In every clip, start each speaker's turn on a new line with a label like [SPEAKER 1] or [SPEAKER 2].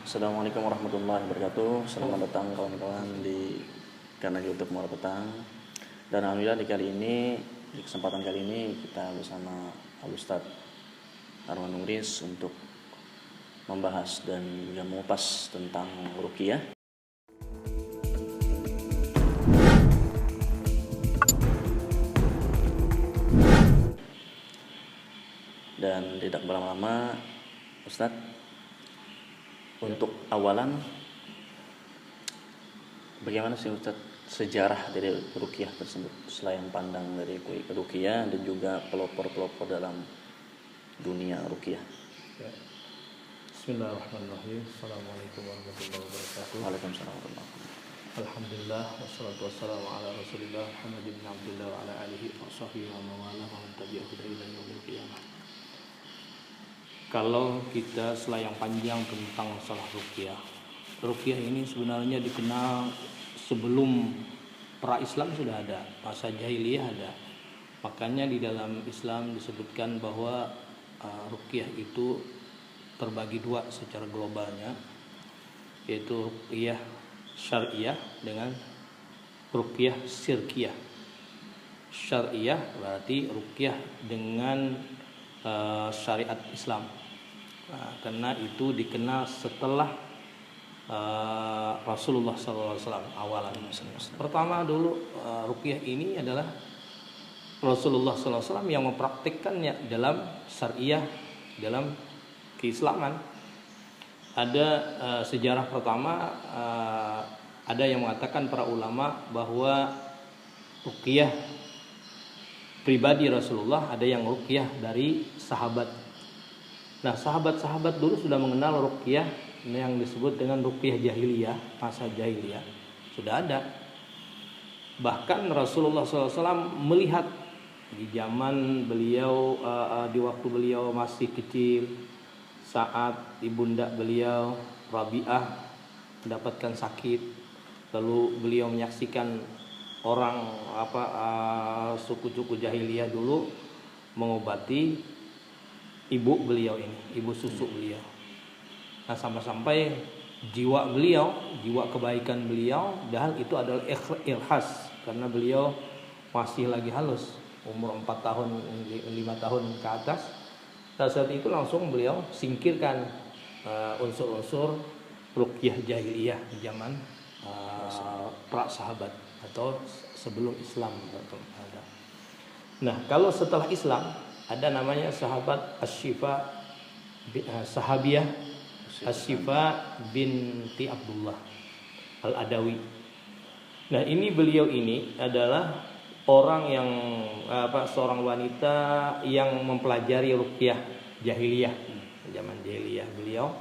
[SPEAKER 1] Assalamualaikum warahmatullahi wabarakatuh. Selamat datang kawan-kawan di kanal YouTube Muara Petang. Dan alhamdulillah di kesempatan kali ini kita bersama Al Ustadz Arwan Nuris untuk membahas dan juga mengupas tentang ruqyah. Dan tidak berlama-lama, Ustadz, untuk awalan, bagaimana sih Ustaz sejarah dari ruqyah tersebut, selain pandang dari ruqyah dan juga pelopor-pelopor dalam dunia ruqyah?
[SPEAKER 2] Ya. Bismillahirrahmanirrahim. Assalamualaikum warahmatullahi wabarakatuh.
[SPEAKER 1] Waalaikumsalam warahmatullahi wabarakatuh.
[SPEAKER 2] Alhamdulillah wassalatu wassalamu ala Rasulillah Muhammad bin Abdullah wa ala alihi wa sahbihi wa man tabi'ahu ila yaumil qiyamah. Kalau kita selayang panjang tentang masalah ruqyah. Ruqyah ini sebenarnya dikenal sebelum pra-Islam sudah ada, masa jahiliyah ada. Makanya di dalam Islam disebutkan bahwa ruqyah itu terbagi dua secara globalnya, yaitu ruqyah syariah dengan ruqyah syirkiyah. Syariah berarti ruqyah dengan syariat Islam. Karena itu dikenal setelah Rasulullah SAW awalan. Pertama dulu ruqyah ini adalah Rasulullah SAW yang mempraktikkannya dalam syariah, dalam keislaman. Ada sejarah pertama, ada yang mengatakan para ulama bahwa ruqyah pribadi Rasulullah, ada yang ruqyah dari sahabat. Nah, sahabat-sahabat dulu sudah mengenal ruqyah yang disebut dengan ruqyah jahiliyah, masa jahiliyah sudah ada. Bahkan Rasulullah SAW melihat di zaman beliau, di waktu beliau masih kecil, saat ibunda beliau Rabi'ah mendapatkan sakit, lalu beliau menyaksikan orang suku-suku jahiliyah dulu mengobati ibu beliau ini, ibu susu beliau. Nah, sampai jiwa beliau, jiwa kebaikan beliau, dan itu adalah ikhlas karena beliau masih lagi halus, umur 4 tahun, 5 tahun ke atas. Nah, saat itu langsung beliau singkirkan unsur-unsur ruqyah jahiliyah di zaman pra sahabat atau sebelum Islam. Nah, kalau setelah Islam ada namanya sahabat sahabiyah Asy-Syifa binti Abdullah Al-Adawi. Nah, ini beliau ini adalah orang yang seorang wanita yang mempelajari ruqyah jahiliyah, zaman jahiliyah beliau.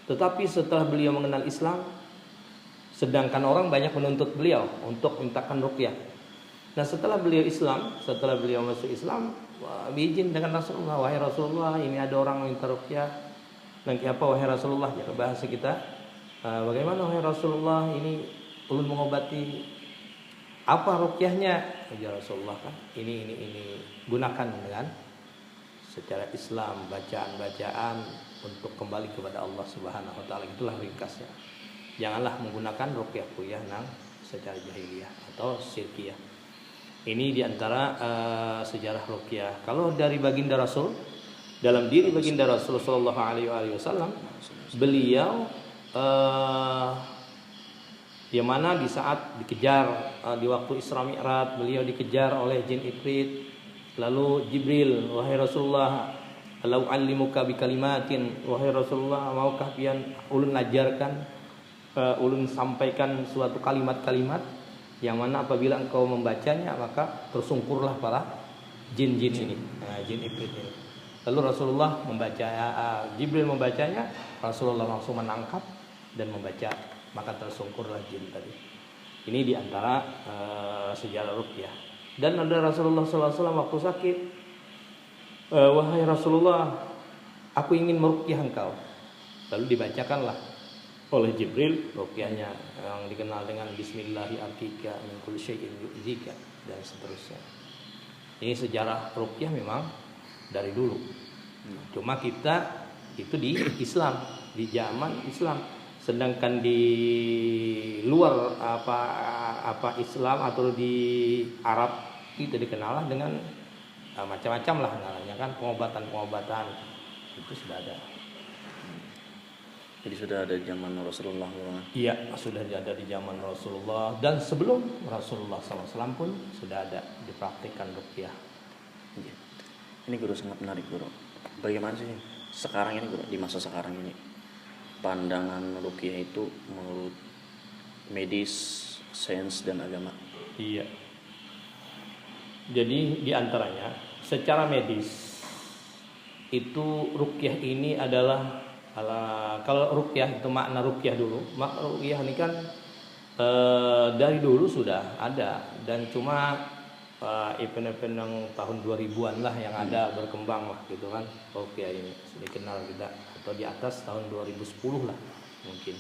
[SPEAKER 2] Tetapi setelah beliau mengenal Islam, sedangkan orang banyak menuntut beliau untuk mintakan ruqyah. Nah, setelah beliau Islam, setelah beliau masuk Islam, izin dengan Rasulullah, wahai Rasulullah, ini ada orang minta ruqyah. Nanti apa wahai Rasulullah? Jadi bahasa kita, bagaimana wahai Rasulullah, ini ulun mengobati, apa ruqyahnya? Ya Rasulullah, kan ini gunakan dengan secara Islam, bacaan-bacaan untuk kembali kepada Allah Subhanahu wa taala. Itulah ringkasnya. Janganlah menggunakan ruqyah nang secara jahiliyah atau syirkiyah. Ini diantara sejarah ruqyah. Kalau dari baginda Rasul, dalam diri baginda Rasul Sallallahu Alaihi Wasallam, beliau yang mana di saat dikejar di waktu Isra Mi'raj, beliau dikejar oleh jin Ifrit. Lalu Jibril, wahai Rasulullah, lau allimuka bi kalimatin, wahai Rasulullah, maukah pian ulun ajarkan, ulun sampaikan suatu kalimat-kalimat yang mana apabila engkau membacanya maka tersungkurlah para jin-jin ini, jin Ifrit ini. Lalu Rasulullah membaca, Jibril membacanya, Rasulullah langsung menangkap dan membaca, maka tersungkurlah jin tadi. Ini diantara sejarah ruqyah. Dan ada Rasulullah SAW waktu sakit, wahai Rasulullah, aku ingin meruqyah engkau. Lalu dibacakanlah oleh Jibril ruqyahnya yang dikenal dengan Bismillahirrahmanirrahim min kulli syai'in yu'dzika dan seterusnya. Ini sejarah ruqyah memang dari dulu. Cuma kita itu di Islam, di zaman Islam. Sedangkan di luar Islam atau di Arab itu dikenal dengan macam-macam lah namanya kan, pengobatan itu sudah ada.
[SPEAKER 1] Jadi sudah ada zaman Rasulullah kan?
[SPEAKER 2] Iya, sudah ada di zaman Rasulullah, dan sebelum Rasulullah SAW pun sudah ada dipraktikkan ruqyah.
[SPEAKER 1] Iya. Ini guru sangat menarik guru. Bagaimana sih sekarang ini guru, di masa sekarang ini pandangan ruqyah itu menurut medis, sains dan agama?
[SPEAKER 2] Iya. Jadi di antaranya secara medis itu ruqyah ini adalah kalau ruqyah itu makna ruqyah dulu. Makna ruqyah ini kan dari dulu sudah ada, dan cuma event-event yang tahun 2000-an lah yang ada berkembang lah gitu kan. Ruqyah ini dikenal kita atau di atas tahun 2010 lah mungkin.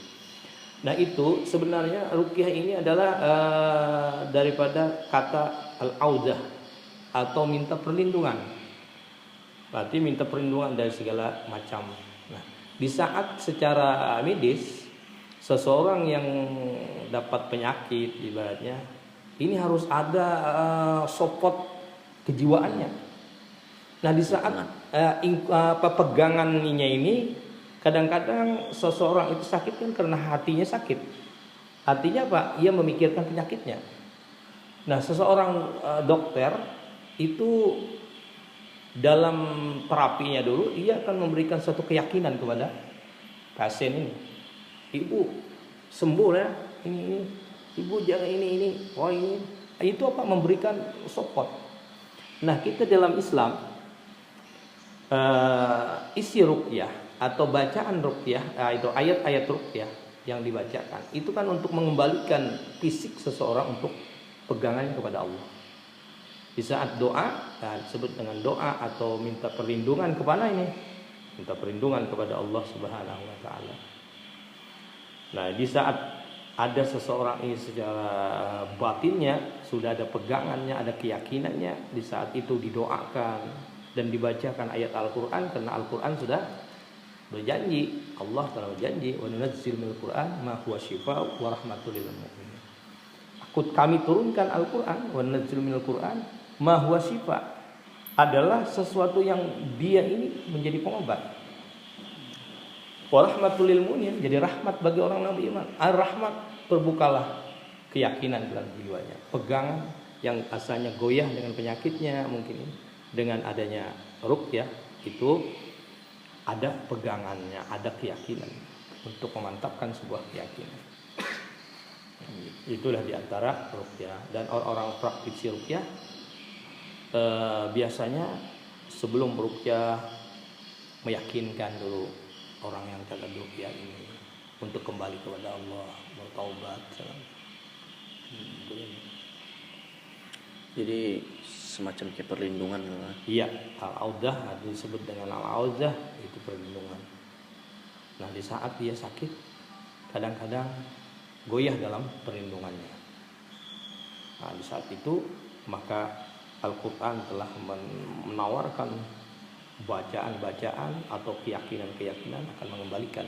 [SPEAKER 2] Nah itu sebenarnya ruqyah ini adalah daripada kata al-audah atau minta perlindungan. Berarti minta perlindungan dari segala macam. Nah, di saat secara medis seseorang yang dapat penyakit ibaratnya ini harus ada support kejiwaannya. Nah, di saat pegangannya ini kadang-kadang seseorang itu sakit kan karena hatinya sakit. Artinya apa? Ia memikirkan penyakitnya. Nah, seseorang dokter itu dalam terapinya dulu ia akan memberikan suatu keyakinan kepada pasien ini. Ibu sembuh ya, ini. Ibu jangan ini. Oh ini. Itu apa? Memberikan support. Nah, kita dalam Islam isi ruqyah atau bacaan ruqyah itu ayat-ayat ruqyah yang dibacakan itu kan untuk mengembalikan fisik seseorang untuk pegangannya kepada Allah. Di saat doa disebut dengan doa atau minta perlindungan kepada ini, minta perlindungan kepada Allah Subhanahu wa taala. Nah, di saat ada seseorang ini secara batinnya sudah ada pegangannya, ada keyakinannya, di saat itu didoakan dan dibacakan ayat Al-Qur'an, karena Al-Qur'an sudah berjanji, Allah telah berjanji, wa nunazzil minal Qur'an ma huwa syifaa'un wa rahmatul lil mu'minin. Kami turunkan Al-Qur'an, wa nunazzil minal Qur'an ma huwa syifa', adalah sesuatu yang dia ini menjadi pengobat. Wa rahmatul lil mu'minin, jadi rahmat bagi orang yang beriman. Ar-rahmat, terbukalah keyakinan dalam jiwanya. Pegangan yang asalnya goyah dengan penyakitnya mungkin ini, dengan adanya ruqyah itu ada pegangannya, ada keyakinan untuk memantapkan sebuah keyakinan. Itulah diantara ruqyah. Dan orang-orang praktisi ruqyah biasanya sebelum ruqyah meyakinkan dulu orang yang terkena ruqyah ini untuk kembali kepada Allah, bertaubat.
[SPEAKER 1] Jadi semacam kayak perlindungan lah.
[SPEAKER 2] Iya, al-audah disebut dengan al-audah, itu perlindungan. Nah, di saat dia sakit kadang-kadang goyah dalam perlindungannya. Nah, di saat itu maka Al-Quran telah menawarkan bacaan-bacaan atau keyakinan-keyakinan akan mengembalikan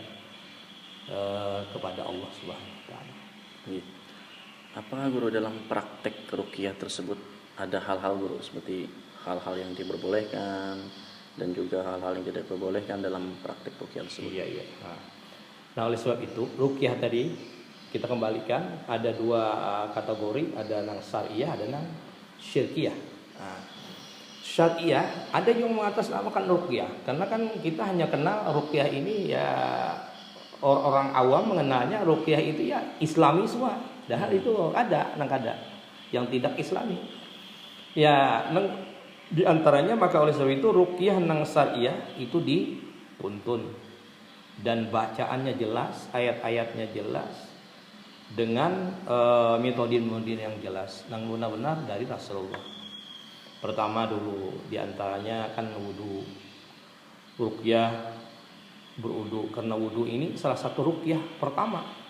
[SPEAKER 2] kepada Allah Subhanahu wa taala.
[SPEAKER 1] Apakah guru dalam praktek ruqyah tersebut ada hal-hal guru seperti hal-hal yang diperbolehkan dan juga hal-hal yang tidak diperbolehkan dalam praktek ruqyah tersebut?
[SPEAKER 2] Iya. Nah, oleh sebab itu ruqyah tadi kita kembalikan ada dua kategori, ada yang syariah, ada yang syirkiyah. Nah, syariah ada yang mengatasnamakan ruqyah, karena kan kita hanya kenal ruqyah ini ya orang awam mengenalnya ruqyah itu ya Islami semua. Dah itu ada yang tidak Islami. Ya, di antaranya maka oleh sebab itu ruqyah nang syariah itu dituntun dan bacaannya jelas, ayat-ayatnya jelas dengan metode yang jelas dan benar-benar dari Rasulullah. Pertama dulu di antaranya kan wudu. Ruqyah berwudu, karena wudu ini salah satu ruqyah pertama.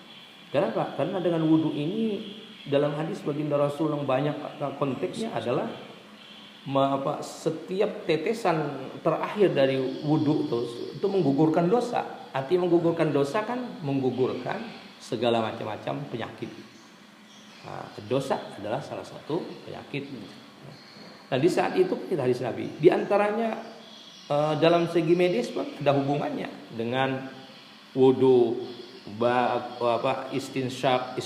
[SPEAKER 2] Kenapa? Karena dengan wudu ini dalam hadis baginda Rasul yang banyak konteksnya adalah setiap tetesan terakhir dari wudu itu menggugurkan dosa. Arti menggugurkan dosa kan menggugurkan segala macam-macam penyakit. Nah, dosa adalah salah satu penyakit. Nah, di saat itu kita hadis Nabi, di antaranya dalam segi medis pun ada hubungannya dengan wudu, istinsyak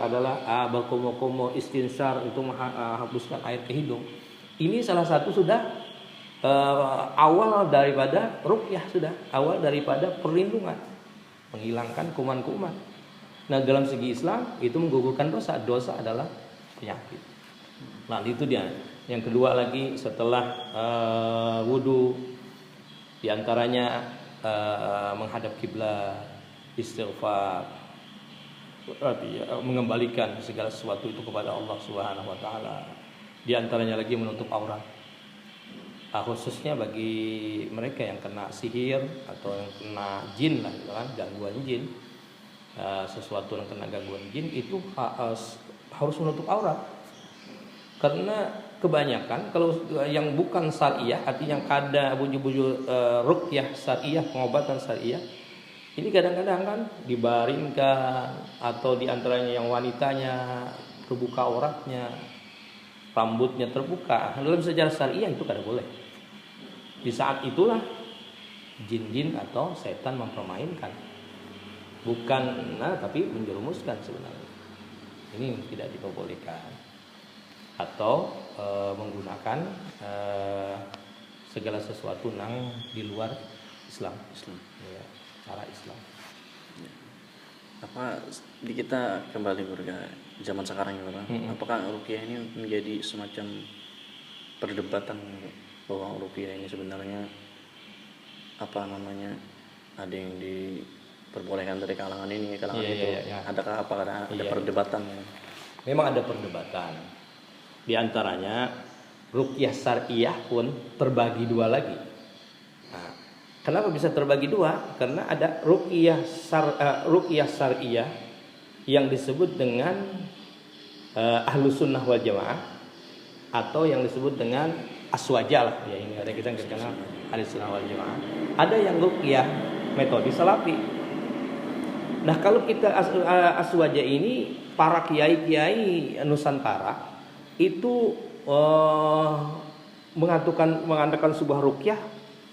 [SPEAKER 2] adalah berkomo-komo, istinsyar itu menghapuskan air ke hidung. Ini salah satu sudah awal daripada ruqyah, sudah awal daripada perlindungan, menghilangkan kuman-kuman. Nah, dalam segi Islam itu menggugurkan dosa. Dosa adalah penyakit. Nah, itu dia. Yang kedua lagi setelah wudu, diantaranya menghadap kiblat, istighfar, berarti mengembalikan segala sesuatu itu kepada Allah Subhanahu wa taala. Di antaranya lagi menutup aurat. Khususnya bagi mereka yang kena sihir atau yang kena jin lah, gitu kan, gangguan jin, sesuatu yang kena gangguan jin itu harus menutup aurat. Karena kebanyakan kalau yang bukan syariah, artinya yang ada buju-buju ruqyah syariah, pengobatan syariah, ini kadang-kadang kan dibaringkan atau diantaranya yang wanitanya terbuka auratnya, rambutnya terbuka. Dalam sejarah syariah itu kada boleh. Di saat itulah jin-jin atau setan mempermainkan, bukan tapi menjerumuskan sebenarnya. Ini tidak diperbolehkan. Atau menggunakan segala sesuatu yang di luar Islam. Ya, cara Islam.
[SPEAKER 1] Apa di kita kembali ke zaman sekarang ya, apakah ruqyah ini menjadi semacam perdebatan bahwa ruqyah ini sebenarnya apa namanya, ada yang diperbolehkan dari kalangan ini, kalangan itu. Adakah ada perdebatan?
[SPEAKER 2] Memang ada perdebatan. Di antaranya ruqyah syariah pun terbagi dua lagi. Nah, kenapa bisa terbagi dua? Karena ada ruqyah syariah yang disebut dengan Ahlus Sunnah wal Jamaah, atau yang disebut dengan aswaja lah. Ya, ini ada kita kenal Ahlus Sunnah wal Jamaah. Ada yang ruqyah metode salafi. Nah, kalau kita aswaja ini, para kiai-kiai Nusantara itu mengatakan sebuah ruqyah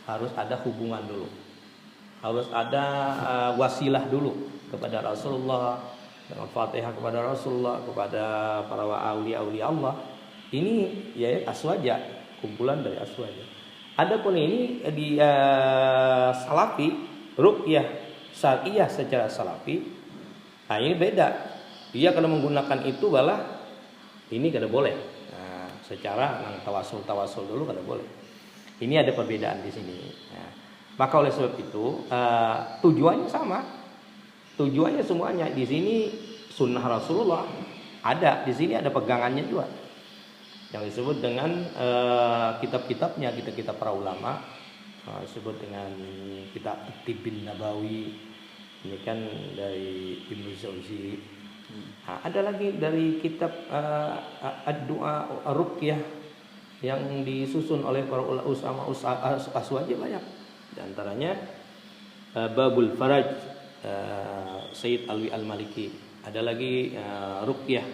[SPEAKER 2] harus ada hubungan dulu, harus ada wasilah dulu kepada Rasulullah, dengan Fatihah kepada Rasulullah, kepada para aulia Allah. Ini ya aswaja, kumpulan dari aswaja. Adapun ini di salafi, ruqyah syariah secara salafi, nah ini beda. Dia kalau menggunakan itu balah ini kada boleh. Nah, secara tawasul dulu kada boleh. Ini ada perbedaan di sini. Nah, maka oleh sebab itu tujuannya sama. Tujuannya semuanya di sini sunnah Rasulullah ada, di sini ada pegangannya juga. Yang disebut dengan kitab-kitabnya, kitab para ulama, disebut dengan kitab Tibbin Nabawi. Ini kan dari Ibnu Jauzi. Nah, ada lagi dari kitab ad-du'a ruqyah yang disusun oleh para ulama aswaja banyak. Di antaranya Babul Faraj Sayyid Alwi Al-Maliki. Ada lagi ruqyah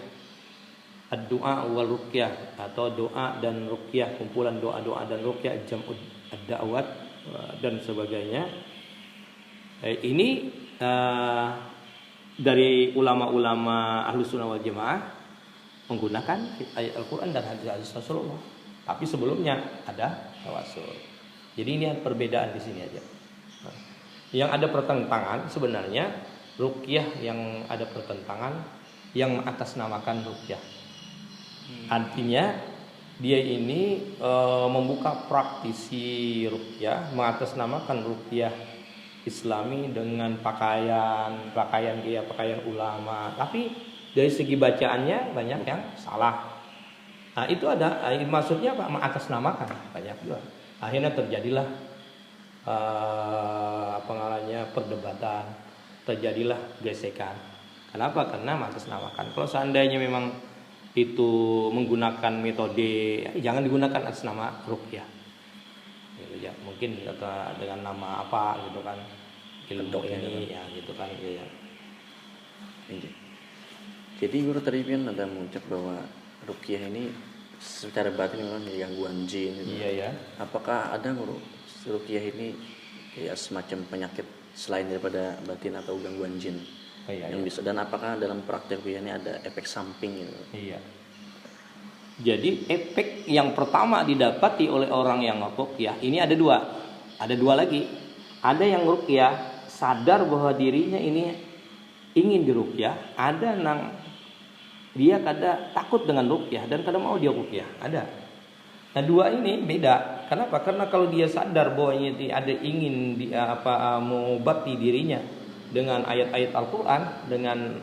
[SPEAKER 2] ad-du'a wal ruqyah, atau doa dan ruqyah, kumpulan doa-doa dan ruqyah, jam'ud ad-da'wat dan sebagainya. Ini dari ulama-ulama Ahlus Sunnah wal Jamaah menggunakan ayat Al-Quran dan hadis Rasulullah. Tapi sebelumnya ada tawasul. Jadi ini perbedaan di sini aja. Yang ada pertentangan sebenarnya ruqyah, yang ada pertentangan yang mengatasnamakan ruqyah. Artinya dia ini membuka praktisi ruqyah, mengatasnamakan ruqyah Islami dengan pakaian dia, pakaian ulama. Tapi dari segi bacaannya banyak yang salah. Nah, itu ada maksudnya apa? Mengatasnamakan banyak juga. Akhirnya terjadilah perdebatan, terjadilah gesekan. Kenapa? Karena mengatasnamakan. Kalau seandainya memang itu menggunakan metode, jangan digunakan atas nama ruqyah. Ya, mungkin mungkin atau dengan nama apa gitu kan, ilmu
[SPEAKER 1] Kedoknya
[SPEAKER 2] ini ya gitu kan ya.
[SPEAKER 1] Iya. Jadi guru tadi kan ada mengucap bahwa ruqyah ini secara batin memang gangguan jin gitu.
[SPEAKER 2] Iya ya.
[SPEAKER 1] Apakah ada guru ruqyah ini kayak semacam penyakit selain daripada batin atau gangguan jin
[SPEAKER 2] Iya,
[SPEAKER 1] yang bisa, dan apakah dalam praktek ruqyah ini ada efek samping gitu?
[SPEAKER 2] Iya. Jadi efek yang pertama didapati oleh orang yang ruqyah ini ada dua. Ada dua lagi. Ada yang ruqyah sadar bahwa dirinya ini ingin diruqyah, ada yang dia kadang takut dengan ruqyah dan kadang mau dia ruqyah. Ada. Nah, dua ini beda. Kenapa? Karena kalau dia sadar bahwa ini ada ingin mengobati dirinya dengan ayat-ayat Al-Qur'an, dengan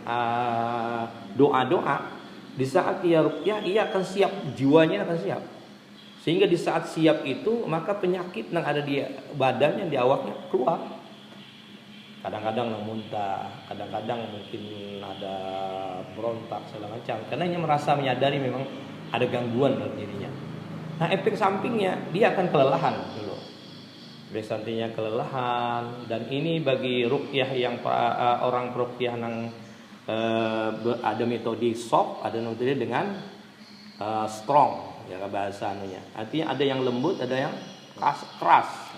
[SPEAKER 2] doa-doa, di saat dia ruqyah, ia akan siap, jiwanya akan siap. Sehingga di saat siap itu, maka penyakit yang ada di badannya, di awaknya keluar. Kadang-kadang muntah, kadang-kadang mungkin ada berontak segala macam. Karena ia merasa menyadari memang ada gangguan dalam dirinya. Nah, efek sampingnya dia akan kelelahan dulu. Efek sampingnya kelelahan, dan ini bagi ruqyah yang orang ruqyah yang ada metode soft, ada metode dengan strong ya bahasa anunya. Artinya ada yang lembut, ada yang keras.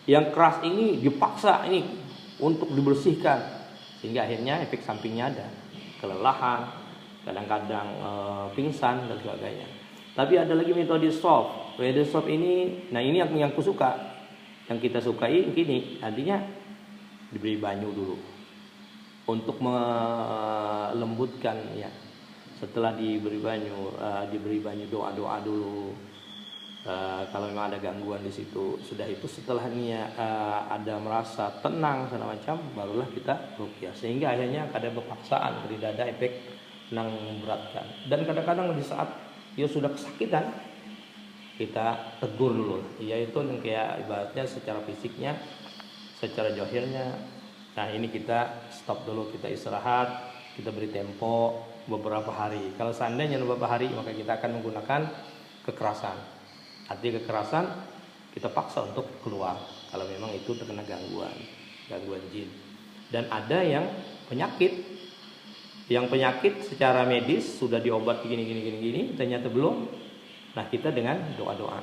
[SPEAKER 2] Yang keras ini dipaksa ini untuk dibersihkan, sehingga akhirnya efek sampingnya ada kelelahan, kadang-kadang pingsan dan sebagainya. Tapi ada lagi metode soft. Metode soft ini, nah ini yang aku suka, yang kita sukai gini, artinya diberi banyu dulu untuk melembutkan ya. Setelah diberi banyu doa-doa dulu. Kalau memang ada gangguan di situ, sudah itu setelahnya ada merasa tenang segala macam, barulah kita ruqyah. Sehingga akhirnya ada berpaksaan, tidak ada efek yang memberatkan. Dan kadang-kadang di saat dia sudah kesakitan, kita tegur dulu. Yaitu yang kayak ibaratnya secara fisiknya, secara johirnya. Nah, ini kita stop dulu, kita istirahat, kita beri tempo beberapa hari. Kalau seandainya beberapa hari, maka kita akan menggunakan kekerasan. Artinya kekerasan kita paksa untuk keluar kalau memang itu terkena gangguan jin. Dan ada yang penyakit. Yang penyakit secara medis sudah diobati gini, ternyata belum. Nah, kita dengan doa-doa.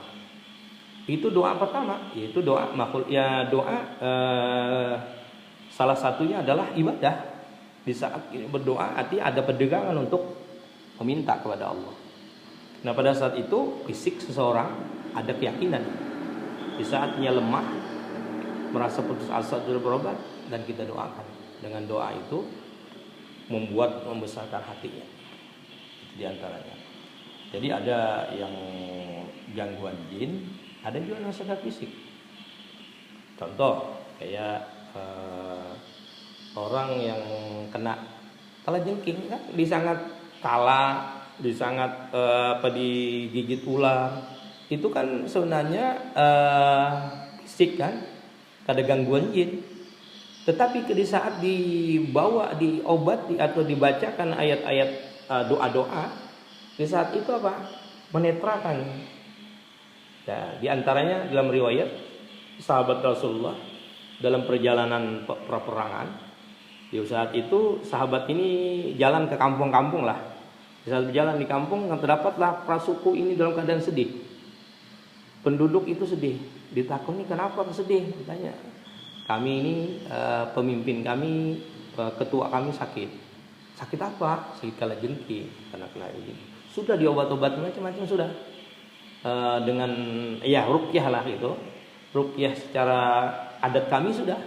[SPEAKER 2] Itu doa pertama, yaitu doa makhluk ya, salah satunya adalah ibadah. Di saat berdoa artinya ada pegangan untuk meminta kepada Allah. Nah, pada saat itu fisik seseorang ada keyakinan. Di saatnya lemah, merasa putus asa sudah berobat, dan kita doakan. Dengan doa itu membesarkan hatinya. Itu diantaranya. Jadi ada yang gangguan jin, ada juga yang secara fisik. Contoh kayak orang yang kena kalajengking kan disangat kala, disangat digigit ular, itu kan sebenarnya fisik kan, ada gangguan jin. Tetapi di saat dibawa, diobati atau dibacakan ayat-ayat doa-doa, di saat itu apa? Menetrakan. Nah, di antaranya dalam riwayat sahabat Rasulullah dalam perjalanan peperangan, di saat itu sahabat ini jalan ke kampung-kampung lah. Di saat berjalan di kampung, terdapatlah prasuku ini dalam keadaan sedih. Penduduk itu sedih. Ditakoni kenapa sedih? Ditanya, kami ini pemimpin kami, ketua kami sakit. Sakit apa? Sakit kalajengking, karena kena ini. Sudah diobat-obat macam-macam sudah. Dengan ya ruqyah lah gitu. Ruqyah secara adat kami sudah.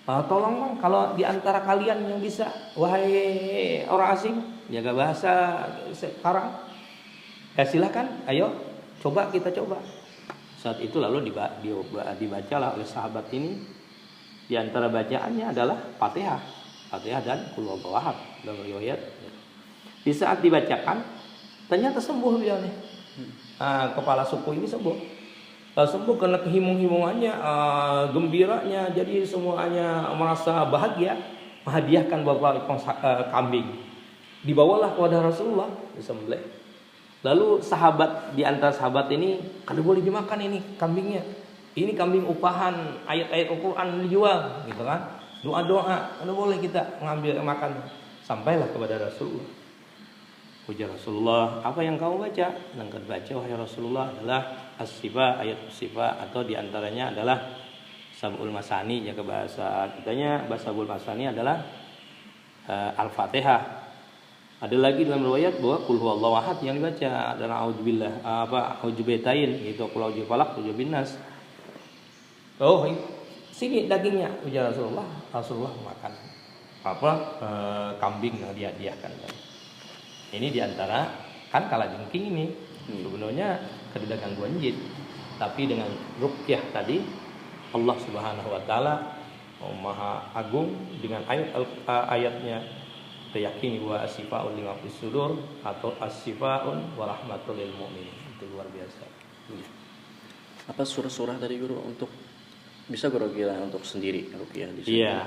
[SPEAKER 2] Tolong dong kalau di antara kalian yang bisa, wahai orang asing, jaga bahasa sekarang, ya silakan, ayo kita coba. Saat itu lalu dibacalah oleh sahabat ini. Di antara bacaannya adalah Fatihah dan Qul Huwallahu Ahad dalam riwayat. Di saat dibacakan, ternyata sembuh beliau nih. Kepala suku ini sembuh karena kehimung-himungannya, gembiranya, jadi semuanya merasa bahagia, menghadiahkan beberapa ekor kambing. Dibawalah kepada Rasulullah disembelih. Lalu sahabat, di antara sahabat ini, kalau boleh dimakan ini kambingnya, Ini kambing upahan, ayat-ayat Al-Quran dijual, gitu kan? Doa-doa, mana boleh kita ngambil makan. Sampailah kepada Rasulullah. Ujar Rasulullah, apa yang kamu baca? Yang kau baca wahai Rasulullah adalah as-sifa, ayat as-sifa, atau diantaranya adalah Sab'ul Masani. Jika bahasa kitanya, bahasa Sab'ul Masani adalah Al-Fatihah. Ada lagi dalam riwayat bahwa qul huwallahu ahad yang dibaca adalah auzubillah auzubillahin, itu qul a'udzu falaq, a'udzu binnas. Oh, sini dagingnya, ujar Rasulullah. Rasulullah makan kambing yang dia hadiahkan. Ini diantara kan kalajengking ini sebenarnya tidak gangguan jin, tapi dengan ruqyah tadi Allah Subhanahu wa taala Maha Agung dengan ayatnya teyakini wa asyifaa'un lima fis sudur atau asyifaa'un wa rahmatul lil mu'minin. Itu luar biasa.
[SPEAKER 1] Apa surah-surah tadi guru untuk bisa guru kira untuk sendiri ruqyah di sini?
[SPEAKER 2] Iya.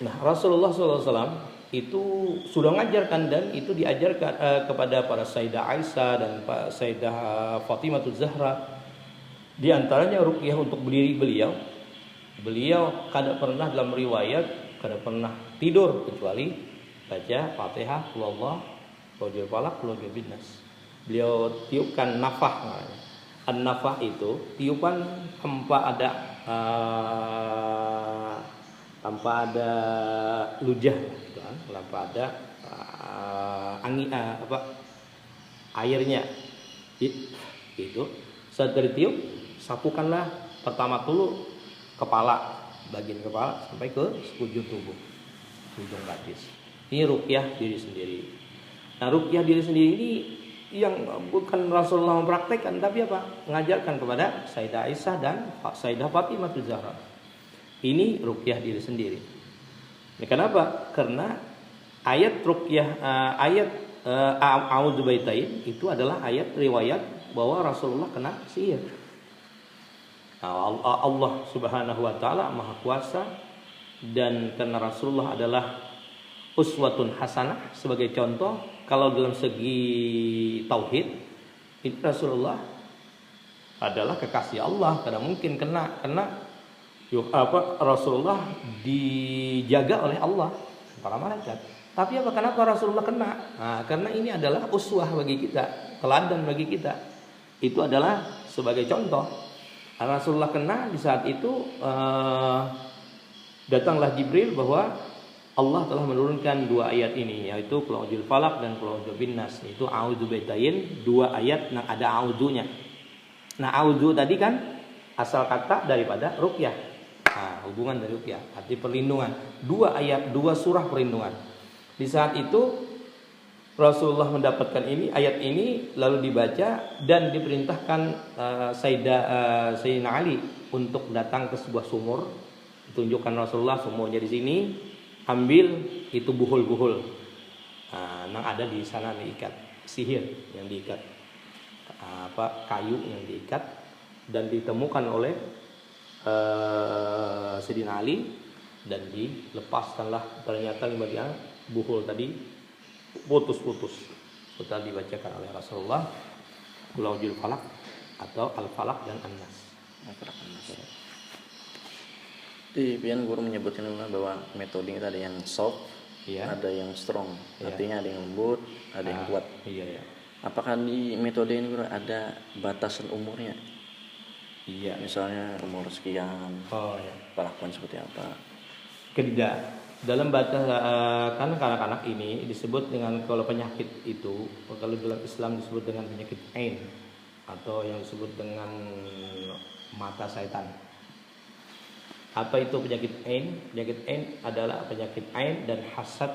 [SPEAKER 2] Nah, Rasulullah SAW itu sudah mengajarkan dan itu diajarkan kepada para Sayyidah Aisyah dan Sayyidah Fatimah Zahra. Di antaranya ruqyah untuk berdiri beliau. Beliau kada pernah dalam riwayat kada pernah tidur kecuali baca Fatihah, Qul huwallahu, Qul a'udzu falaq, Qul a'udzu binnas. Beliau tiupkan nafah namanya. An-nafah itu tiupan tanpa ada lujah gitu kan, tanpa ada angin airnya. Itu saat ditiup sapukanlah pertama dulu kepala, bagian kepala sampai ke sekujur tubuh, ujung batis. Ini ruqyah diri sendiri. Nah, ruqyah diri sendiri ini yang bukan Rasulullah mempraktekkan, tapi apa? Mengajarkan kepada Sayyidah Aisyah dan Sayyidah Fatimah Zahra. Ini ruqyah diri sendiri. Ini kenapa? Karena ayat ruqyah, ayat A'udzubaitain itu adalah ayat riwayat bahwa Rasulullah kena sihir. Nah, Allah Subhanahu wa taala Maha Kuasa, dan karena Rasulullah adalah uswatun hasanah sebagai contoh kalau dalam segi tauhid, itu Rasulullah adalah kekasih Allah, karena mungkin kena Rasulullah dijaga oleh Allah para malaikat. Tapi kenapa Rasulullah kena? Nah, karena ini adalah uswah bagi kita, teladan bagi kita. Itu adalah sebagai contoh. Rasulullah kena di saat itu datanglah Jibril bahwa Allah telah menurunkan dua ayat ini, yaitu Qul a'udzu falaq dan Qul a'udzu binnas. Itu a'udzubillahin, dua ayat yang ada a'udzunya. Nah, a'udzu tadi kan asal kata daripada ruqyah. Nah, hubungan dari ruqyah, arti perlindungan. Dua ayat, dua surah perlindungan. Di saat itu Rasulullah mendapatkan ini, ayat ini lalu dibaca dan diperintahkan Sayyidina Ali untuk datang ke sebuah sumur. Ditunjukkan Rasulullah sumurnya di sini, ambil itu buhul-buhul. Yang ada di sana diikat, sihir yang diikat, kayu yang diikat, dan ditemukan oleh Sayyidina Ali dan dilepaskanlah. Ternyata bagian buhul tadi putus-putus setelah dibacakan oleh Rasulullah Qul a'udzu falaq atau al-falaq dan an-nas.
[SPEAKER 1] Di pian guru menyebutkan bahwa metode itu ada yang soft,
[SPEAKER 2] iya,
[SPEAKER 1] ada yang strong.
[SPEAKER 2] Iya.
[SPEAKER 1] Artinya ada yang lembut, ada yang kuat.
[SPEAKER 2] Iya, iya.
[SPEAKER 1] Apakah di metode ini guru ada batasan umurnya?
[SPEAKER 2] Iya.
[SPEAKER 1] Misalnya umur sekian,
[SPEAKER 2] Iya.
[SPEAKER 1] perlakuan seperti apa?
[SPEAKER 2] Tidak. Dalam batas kan anak-anak ini disebut dengan, kalau penyakit itu kalau dalam Islam disebut dengan penyakit ain atau yang disebut dengan mata syaitan. Apa itu penyakit ain? Penyakit ain adalah penyakit ain dan hasad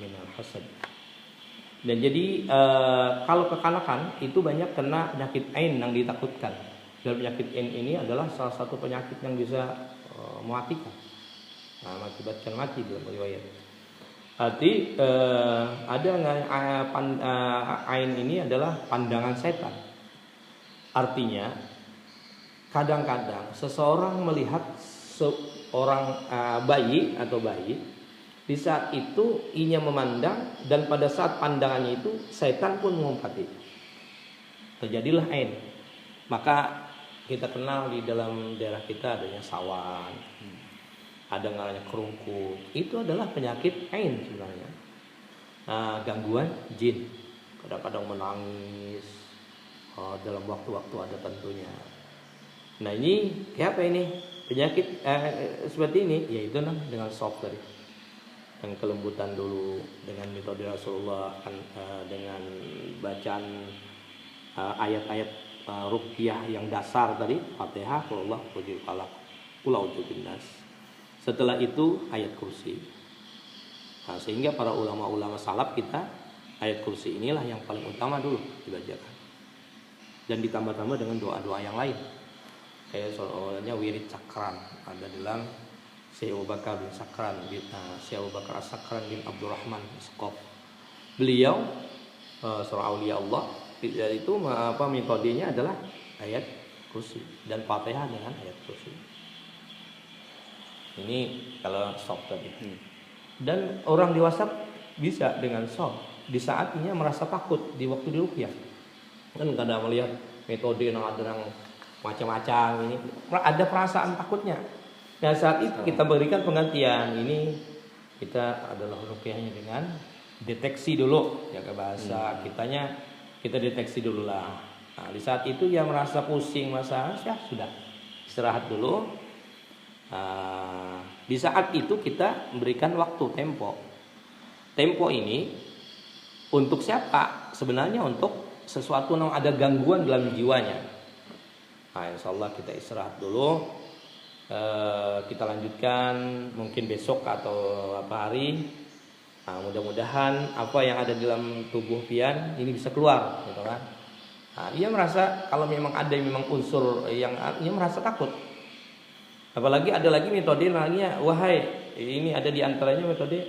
[SPEAKER 2] minal hasad. Dan jadi kalau kekanakan itu banyak kena penyakit ain yang ditakutkan. Dan penyakit ain ini adalah salah satu penyakit yang bisa mematikan. Mengakibatkan mati dalam riwayat. Arti ada ain ini adalah pandangan setan. Artinya kadang-kadang seseorang melihat seorang bayi di saat itu ia memandang, dan pada saat pandangannya itu setan pun mengumpati. Terjadilah ain. Maka kita kenal di dalam daerah kita adanya sawan, ada namanya kerungkung. Itu adalah penyakit ain sebenarnya. Gangguan jin. Kadang-kadang menangis dalam waktu-waktu ada tentunya. Nah ini kayak apa ini? Penyakit seperti ini, yaitu dengan soft tadi, dan kelembutan dulu dengan metode Rasulullah, dengan bacaan ayat-ayat ruqyah yang dasar tadi, Fatihah, Qul huwallahu ahad, falaq, Qul a'udzu binnas. Setelah itu ayat kursi. Sehingga para ulama-ulama salaf kita, ayat kursi inilah yang paling utama dulu dibacakan. Dan ditambah-tambah dengan doa-doa yang lain. Kayak soalnya wirid Cakran ada dalam Syekh Abu Bakar bin Sakran, Syekh Abu Bakar As-Sakran bin Abdurrahman As-Sakaf. Beliau seorang aulia Allah, itu metodenya adalah ayat kursi dan Fatihah dengan ayat kursi. Ini kalau soft tadi. Dan orang dewasa bisa dengan soft di saat dia merasa takut di waktu diruqyah. Kan kadang melihat metode yang ada yang macam-macam ini, ada perasaan takutnya. Dan saat itu kita berikan pengertian, ini kita adalah ruqyahnya dengan deteksi dulu, jaga bahasa kita deteksi dulu lah. Nah, di saat itu dia merasa pusing, merasa sudah istirahat dulu. Di saat itu kita memberikan waktu tempo ini untuk siapa? Sebenarnya untuk sesuatu yang ada gangguan dalam jiwanya. Insya Allah kita istirahat dulu. Kita lanjutkan mungkin besok atau apa hari. Mudah-mudahan apa yang ada dalam tubuh pian ini bisa keluar, gitu kan? Dia merasa kalau memang ada memang unsur yang dia merasa takut. Apalagi ada lagi metode lainnya, ini ada di antaranya metode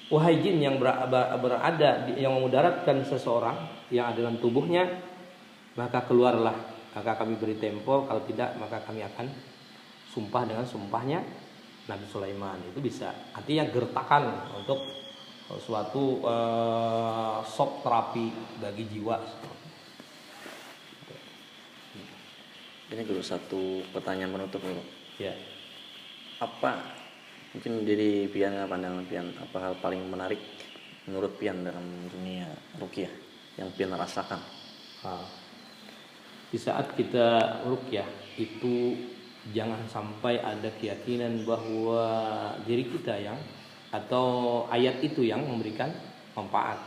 [SPEAKER 2] wahai jin yang berada yang memudaratkan seseorang yang ada dalam tubuhnya, maka keluarlah. Maka kami beri tempo, kalau tidak maka kami akan sumpah dengan sumpahnya Nabi Sulaiman. Itu bisa. Artinya gertakan untuk suatu shock terapi bagi jiwa.
[SPEAKER 1] Ini Guru satu pertanyaan penutup Guru.
[SPEAKER 2] Ya.
[SPEAKER 1] Apa mungkin dari Pian, pandangan Pian, apa hal paling menarik menurut Pian dalam dunia ruqyah yang Pian rasakan?
[SPEAKER 2] Di saat kita ruqyah itu jangan sampai ada keyakinan bahwa diri kita yang atau ayat itu yang memberikan manfaat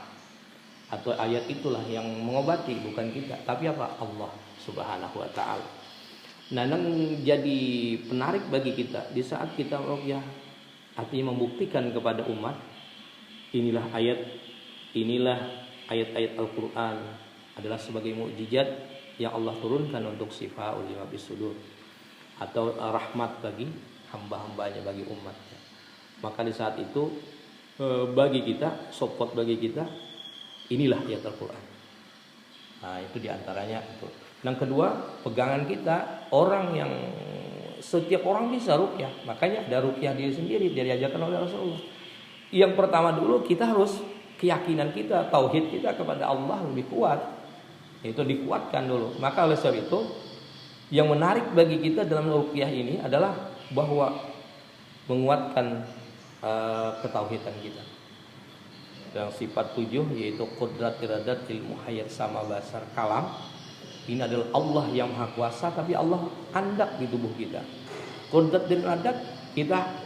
[SPEAKER 2] atau ayat itulah yang mengobati, bukan kita, tapi apa? Allah Subhanahu wa taala. Nah, yang jadi penarik bagi kita di saat kita ruqyah, artinya membuktikan kepada umat inilah ayat-ayat Al-Qur'an adalah sebagai mukjizat yang Allah turunkan untuk syifaa'ul lima bisudur atau rahmat bagi hamba-hambanya, bagi umatnya. Maka di saat itu bagi kita, support bagi kita, inilah ayat Al-Quran. Nah itu diantaranya itu. Yang kedua, pegangan kita, orang yang setiap orang bisa ruqyah. Makanya ada ruqyah diri sendiri, diajarkan oleh Rasulullah. Yang pertama dulu kita harus keyakinan kita, tauhid kita kepada Allah lebih kuat. Itu dikuatkan dulu. Maka oleh sebab itu yang menarik bagi kita dalam ruqyah ini adalah bahwa menguatkan ketauhidan kita. Yang sifat 7 yaitu qudrat, iradat, ilmu, hayat, sama, basar, kalam. Ini adalah Allah yang maha kuasa, tapi Allah andak di tubuh kita. Qudrat dan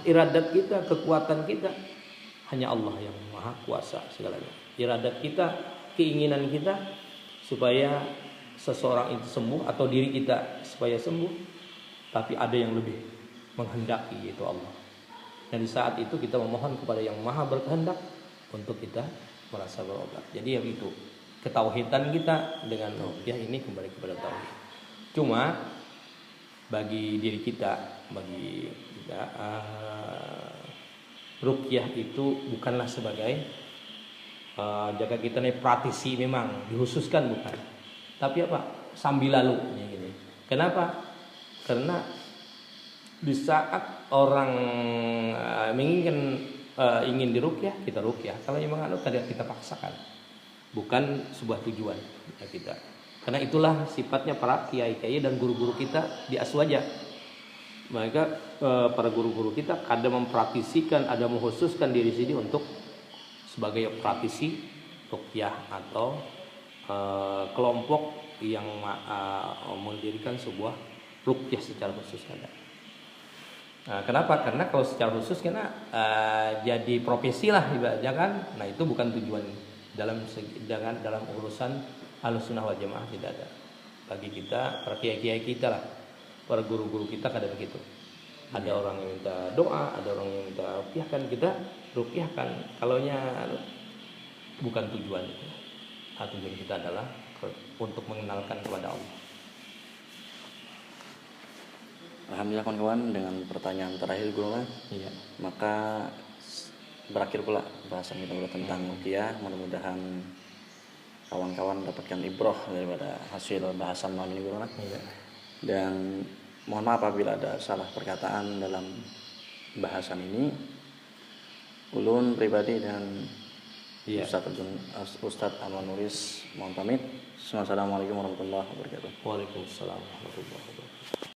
[SPEAKER 2] iradat kita, kekuatan kita hanya Allah yang maha kuasa segalanya. Iradat kita, keinginan kita supaya seseorang itu sembuh atau diri kita supaya sembuh, tapi ada yang lebih menghendaki, yaitu Allah. Dan di saat itu kita memohon kepada yang maha berkehendak untuk kita merasa berobat. Jadi ya itu ketauhidan kita dengan ruqyah ini kembali kepada tauhid. Cuma bagi diri kita, ruqyah itu bukanlah sebagai jaga kita nih praktisi, memang dihususkan bukan. Tapi apa? Sambil lalu gini. Kenapa? Karena di saat orang ingin diruqyah, kita ruqyah. Kalau memang tidak kita paksakan. Bukan sebuah tujuan kita. Karena itulah sifatnya para kiai-kiai dan guru-guru kita di Aswaja. Mereka para guru-guru kita kadang mempraktisikan, ada mengkhususkan diri sini untuk sebagai praktisi ruqyah atau kelompok yang mendirikan sebuah ruqyah secara khusus ada. Nah, kenapa? Karena kalau secara khusus karena jadi profesi lah ibaratnya kan. Nah, itu bukan tujuan dalam urusan Ahlussunnah wal Jamaah, tidak ada. Bagi kita, para kiai-kiai kita lah, para guru-guru kita kadang begitu. Ada orang yang minta doa, ada orang yang minta ruqyahkan, kita ruqyahkan. Kalaunya bukan tujuan itu. Tujuan kita adalah untuk mengenalkan kepada Allah.
[SPEAKER 1] Alhamdulillah kawan-kawan, dengan pertanyaan terakhir guru,
[SPEAKER 2] Iya.
[SPEAKER 1] maka berakhir pula bahasan kita tentang ruqyah. Mudah-mudahan kawan-kawan dapatkan ibroh daripada hasil bahasan malam ini guru.
[SPEAKER 2] Iya.
[SPEAKER 1] Dan mohon maaf apabila ada salah perkataan dalam bahasan ini. Ulun pribadi dan Ustadz Anwar Nuris mohon pamit. Assalamualaikum warahmatullahi wabarakatuh.
[SPEAKER 2] Waalaikumsalam warahmatullahi wabarakatuh.